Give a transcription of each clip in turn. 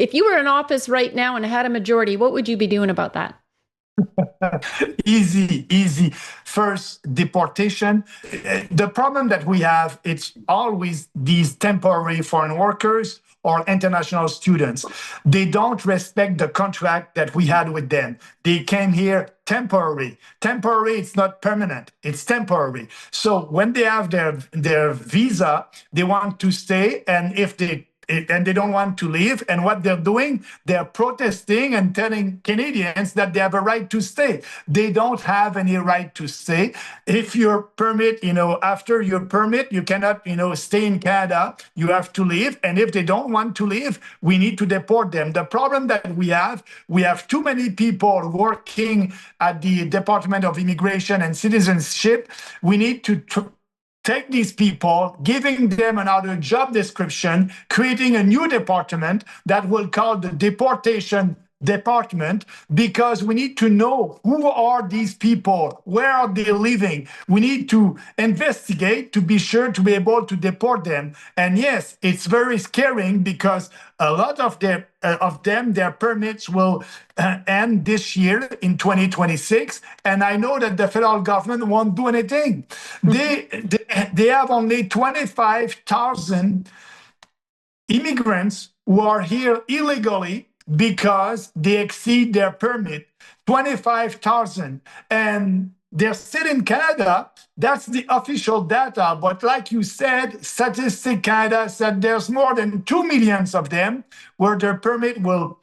If you were in office right now and had a majority, what would you be doing about that? Easy, easy. First, deportation. The problem that we have, it's always these temporary foreign workers or international students. They don't respect the contract that we had with them. They came here temporary. Temporary, it's not permanent, it's temporary. So when they have their visa, they want to stay, and they don't want to leave. And what they're doing, they're protesting and telling Canadians that they have a right to stay. They don't have any right to stay. If your permit, after your permit, you cannot, stay in Canada, you have to leave. And if they don't want to leave, we need to deport them. The problem that we have too many people working at the Department of Immigration and Citizenship. We need to take these people, giving them another job description, creating a new department that will call the deportation department, because we need to know who are these people, where are they living. We need to investigate to be sure to be able to deport them. And yes, it's very scary because a lot of them, their permits will end this year in 2026. And I know that the federal government won't do anything. They have only 25,000 immigrants who are here illegally because they exceed their permit, 25,000. And they're still in Canada. That's the official data. But like you said, Statistic Canada said there's more than 2 million of them where their permit won't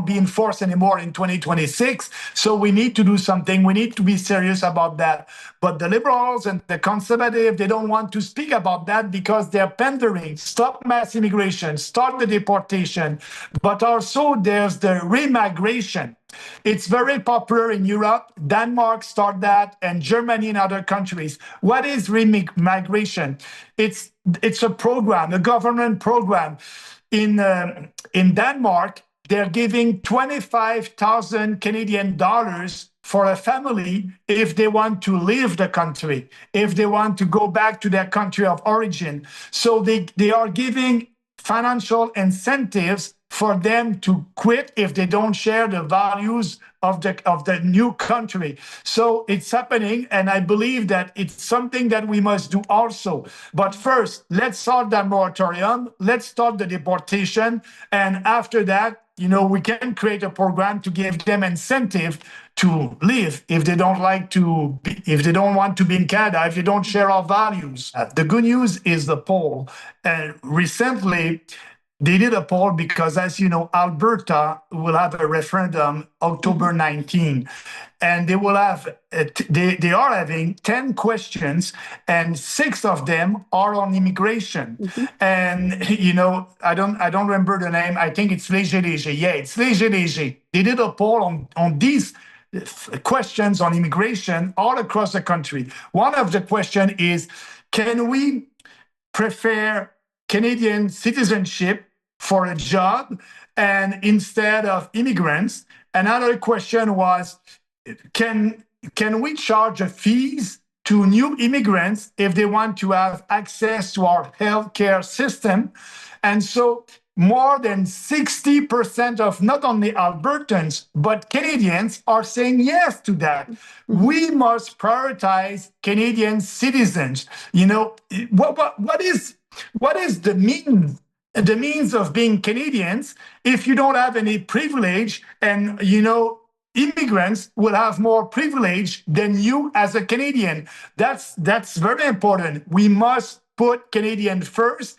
be enforced anymore in 2026. So we need to do something. We need to be serious about that. But the Liberals and the Conservatives, they don't want to speak about that because they're pandering. Stop mass immigration, start the deportation. But also there's the remigration. It's very popular in Europe. Denmark started that, and Germany and other countries. What is remigration? It's a program, a government program. In Denmark, they're giving 25,000 Canadian dollars for a family if they want to leave the country, if they want to go back to their country of origin. So they are giving financial incentives for them to quit if they don't share the values of the new country. So it's happening, and I believe that it's something that we must do also. But first, let's start that moratorium, let's start the deportation, and after that, we can create a program to give them incentive to leave if they don't if they don't want to be in Canada, if they don't share our values. The good news is the poll. And recently, they did a poll because, as you know, Alberta will have a referendum October 19, and they will have they are having 10 questions, and 6 of them are on immigration. And I don't remember the name. I think it's Léger Léger. Yeah, it's Léger Léger. They did a poll on these questions on immigration all across the country. One of the questions is, can we prefer Canadian citizenship for a job and instead of immigrants? Another question was, can we charge a fees to new immigrants if they want to have access to our healthcare system? And so more than 60% of not only Albertans, but Canadians are saying yes to that. We must prioritize Canadian citizens. What is the means of being Canadians if you don't have any privilege, and immigrants will have more privilege than you as a Canadian? That's very important. We must put Canadian first.